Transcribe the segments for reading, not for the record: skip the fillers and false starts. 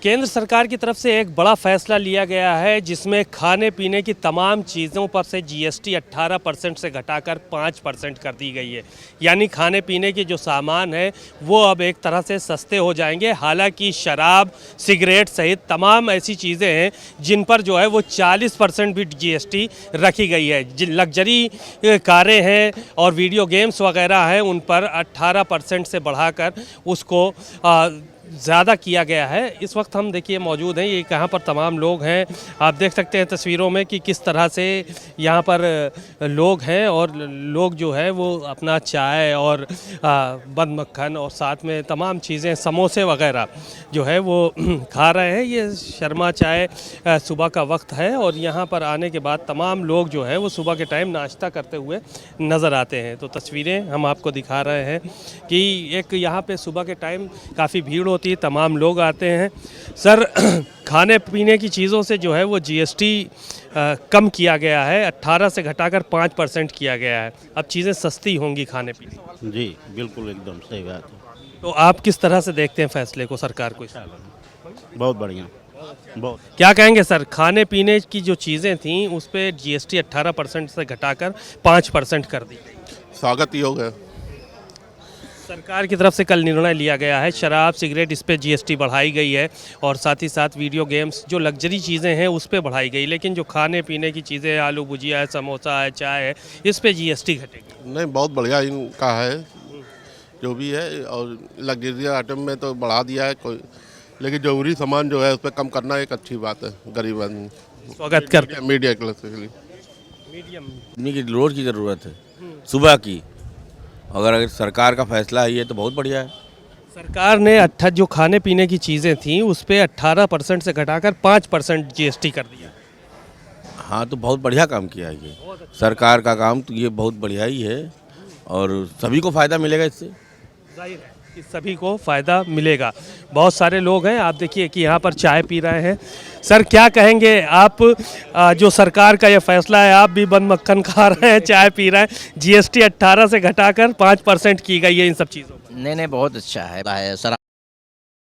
केंद्र सरकार की तरफ से एक बड़ा फैसला लिया गया है जिसमें खाने पीने की तमाम चीज़ों पर से जीएसटी 18% से घटाकर 5% कर दी गई है। यानी खाने पीने के जो सामान है वो अब एक तरह से सस्ते हो जाएंगे। हालांकि शराब, सिगरेट सहित तमाम ऐसी चीज़ें हैं जिन पर जो है वो 40% भी जीएसटी रखी गई है। जिन लग्जरी कारें हैं और वीडियो गेम्स वगैरह हैं उन पर 18% से बढ़ाकर उसको ज़्यादा किया गया है। इस वक्त हम देखिए मौजूद हैं, ये कहाँ पर तमाम लोग हैं, आप देख सकते हैं तस्वीरों में कि किस तरह से यहाँ पर लोग हैं और लोग जो है वो अपना चाय और बंद मक्खन और साथ में तमाम चीज़ें समोसे वगैरह जो है वो खा रहे हैं। ये शर्मा चाय सुबह का वक्त है और यहाँ पर आने के बाद तमाम लोग जो है वो सुबह के टाइम नाश्ता करते हुए नज़र आते हैं। तो तस्वीरें हम आपको दिखा रहे हैं कि एक यहाँ पे सुबह के टाइम काफ़ी भीड़ होती है, तमाम लोग आते हैं। सर, खाने पीने की चीज़ों से जो है वो जीएसटी कम किया गया है, 18 से घटाकर 5% किया गया है। अब चीज़ें सस्ती होंगी खाने पीने। जी बिल्कुल एकदम सही बात है। तो आप किस तरह से देखते हैं फैसले को, सरकार को? बहुत बढ़िया, बहुत। क्या कहेंगे सर, खाने पीने की जो चीज़ें थीं उस पर जीएसटी 18% से घटाकर 5% कर दी गई? स्वागत योग है। सरकार की तरफ से कल निर्णय लिया गया है, शराब, सिगरेट इस पे जीएसटी बढ़ाई गई है और साथ ही साथ वीडियो गेम्स जो लग्जरी चीज़ें हैं उस पे बढ़ाई गई, लेकिन जो खाने पीने की चीज़ें, आलू भुजिया है, समोसा है, चाय है, इस पे जीएसटी घटेगी। नहीं, बहुत बढ़िया इनका है जो भी है। और लग्जरी आइटम में तो बढ़ा दिया है कोई, लेकिन जरूरी सामान जो है उस पर कम करना एक अच्छी बात है। गरीब आदमी स्वागत करते मीडिया क्लास के लिए आदमी की रोज़ की ज़रूरत है, सुबह की। अगर सरकार का फैसला है ये तो बहुत बढ़िया है। सरकार ने जो खाने पीने की चीज़ें थीं उस पे 18% से घटाकर 5% जीएसटी कर दिया। हाँ, तो बहुत बढ़िया काम किया है ये सरकार का काम, तो ये बहुत बढ़िया ही है और सभी को फ़ायदा मिलेगा इससे। जाहिर है कि सभी को फ़ायदा मिलेगा। बहुत सारे लोग हैं, आप देखिए कि यहाँ पर चाय पी रहे हैं। सर, क्या कहेंगे आप, जो सरकार का ये फैसला है, आप भी बंद मक्खन खा रहे हैं, चाय पी रहे हैं, जीएसटी 18 से घटाकर 5% की गई है इन सब चीज़ों पर? नहीं, बहुत अच्छा है। सर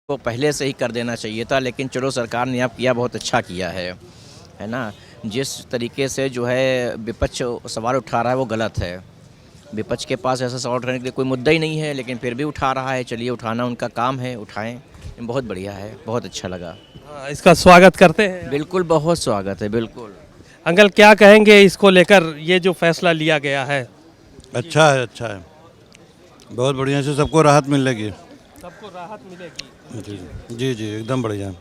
को पहले से ही कर देना चाहिए था, लेकिन चलो सरकार ने अब किया, बहुत अच्छा किया है ना। जिस तरीके से जो है विपक्ष सवाल उठा रहा है वो गलत है। विपक्ष के पास ऐसा सवाल उठाने के लिए कोई मुद्दा ही नहीं है, लेकिन फिर भी उठा रहा है। चलिए, उठाना उनका काम है, उठाएं। बहुत बढ़िया है, बहुत अच्छा लगा। इसका स्वागत करते हैं। बिल्कुल, बहुत स्वागत है, बिल्कुल। अंकल, क्या कहेंगे इसको लेकर, ये जो फैसला लिया गया है? अच्छा है, अच्छा है, बहुत बढ़िया से सबको राहत मिलेगी। सबको राहत मिलेगी। जी जी जी, एकदम बढ़िया।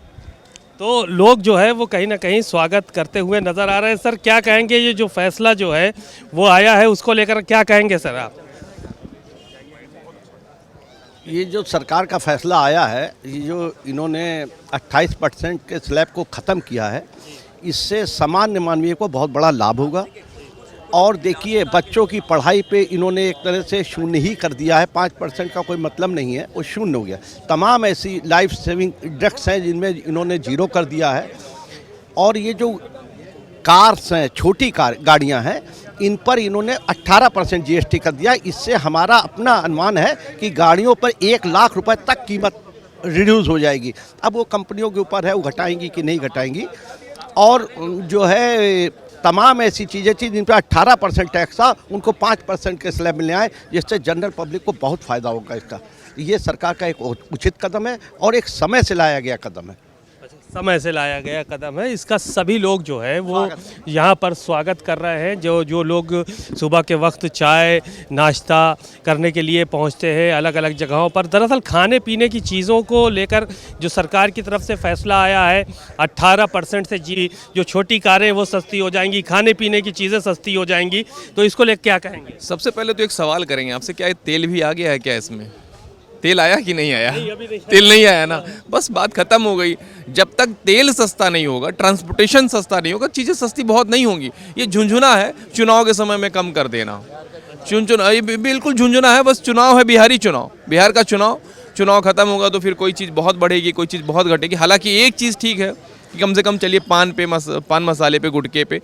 तो लोग जो है वो कहीं ना कहीं स्वागत करते हुए नज़र आ रहे हैं। सर, क्या कहेंगे, ये जो फैसला जो है वो आया है उसको लेकर क्या कहेंगे सर आप? ये जो सरकार का फैसला आया है, ये जो इन्होंने 28% के स्लैब को ख़त्म किया है, इससे सामान्य मानवीय को बहुत बड़ा लाभ होगा। और देखिए, बच्चों की पढ़ाई पे इन्होंने एक तरह से शून्य ही कर दिया है। 5% का कोई मतलब नहीं है, वो शून्य हो गया। तमाम ऐसी लाइफ सेविंग ड्रग्स हैं जिनमें इन्होंने जीरो कर दिया है। और ये जो कार्स हैं, छोटी गाड़ियां हैं, इन पर इन्होंने 18% जीएसटी कर दिया। इससे हमारा अपना अनुमान है कि गाड़ियों पर 1 लाख रुपए तक कीमत रिड्यूस हो जाएगी। अब वो कंपनियों के ऊपर है, वो घटाएंगी कि नहीं घटाएंगी। और जो है तमाम ऐसी चीज़ें थी जिन पर 18% टैक्स था, उनको 5% के स्लैब मिलने आए, जिससे जनरल पब्लिक को बहुत फ़ायदा होगा इसका। ये सरकार का एक उचित कदम है और एक समय से लाया गया कदम है। समय से लाया गया कदम है, इसका सभी लोग जो है वो यहाँ पर स्वागत कर रहे हैं। जो लोग सुबह के वक्त चाय नाश्ता करने के लिए पहुँचते हैं अलग अलग जगहों पर। दरअसल खाने पीने की चीज़ों को लेकर जो सरकार की तरफ से फैसला आया है, 18% से जो छोटी कारें वो सस्ती हो जाएंगी, खाने पीने की चीज़ें सस्ती हो जाएंगी, तो इसको लेकर क्या कहेंगे? सबसे पहले तो एक सवाल करेंगे आपसे, क्या तेल भी आ गया है क्या? इसमें तेल आया कि नहीं आया? तेल नहीं आया ना, बस बात खत्म हो गई। जब तक तेल सस्ता नहीं होगा, ट्रांसपोर्टेशन सस्ता नहीं होगा, चीज़ें सस्ती बहुत नहीं होंगी। ये झुंझुना है, चुनाव के समय में कम कर देना। बिल्कुल झुंझुना है, बस चुनाव है, बिहारी चुनाव, बिहार का चुनाव खत्म होगा तो फिर कोई चीज़ बहुत बढ़ेगी, कोई चीज़ बहुत घटेगी। हालांकि एक चीज़ ठीक है कि कम से कम चलिए पान मसाले पे, गुटखे पे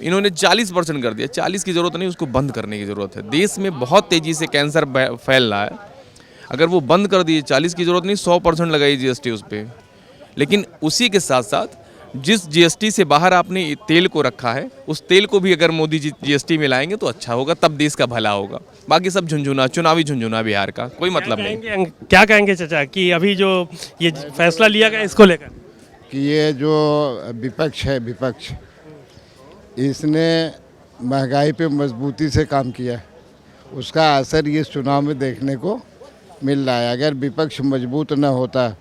इन्होंने 40% कर दिया। 40 की ज़रूरत नहीं, उसको बंद करने की ज़रूरत है। देश में बहुत तेज़ी से कैंसर फैल रहा है, अगर वो बंद कर दिए, 40 की ज़रूरत नहीं, 100% लगाई जीएसटी उस पर। लेकिन उसी के साथ साथ जिस जीएसटी से बाहर आपने तेल को रखा है उस तेल को भी अगर मोदी जी जीएसटी में लाएंगे तो अच्छा होगा, तब देश का भला होगा। बाकी सब झुंझुना, चुनावी झुंझुना बिहार का, कोई मतलब नहीं। क्या कहेंगे चाचा कि अभी जो ये फैसला लिया गया इसको लेकर? कि ये जो विपक्ष है, विपक्ष इसने महंगाई पे मजबूती से काम किया है, उसका असर ये चुनाव में देखने को मिल रहा है। अगर विपक्ष मजबूत न होता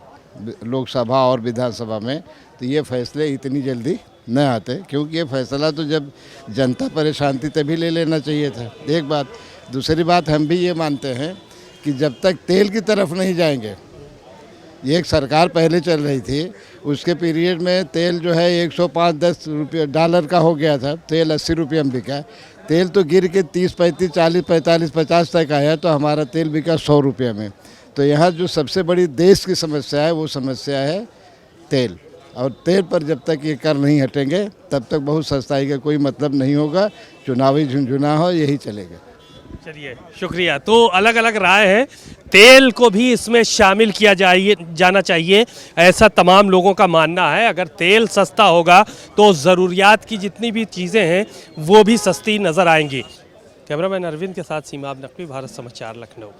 लोकसभा और विधानसभा में तो ये फैसले इतनी जल्दी न आते, क्योंकि ये फैसला तो जब जनता परेशान थी तभी ले लेना चाहिए था। एक बात। दूसरी बात, हम भी ये मानते हैं कि जब तक तेल की तरफ नहीं जाएंगे, ये एक सरकार पहले चल रही थी, उसके पीरियड में तेल जो है 105-10 रुपये डॉलर का हो गया था, तेल 80 रुपये में बिका। तेल तो गिर के 30, 35, 40, 45, 50 तक आया, तो हमारा तेल बिका 100 रुपये में। तो यहाँ जो सबसे बड़ी देश की समस्या है वो समस्या है तेल, और तेल पर जब तक ये कर नहीं हटेंगे तब तक बहुत सस्ताई का कोई मतलब नहीं होगा। चुनावी झुंझुना हो यही चलेगा। चलिए, शुक्रिया। तो अलग अलग राय है, तेल को भी इसमें शामिल किया जाना चाहिए, ऐसा तमाम लोगों का मानना है। अगर तेल सस्ता होगा तो ज़रूरियात की जितनी भी चीज़ें हैं वो भी सस्ती नज़र आएंगी। कैमरामैन अरविंद के साथ सीमा नकवी, भारत समाचार, लखनऊ।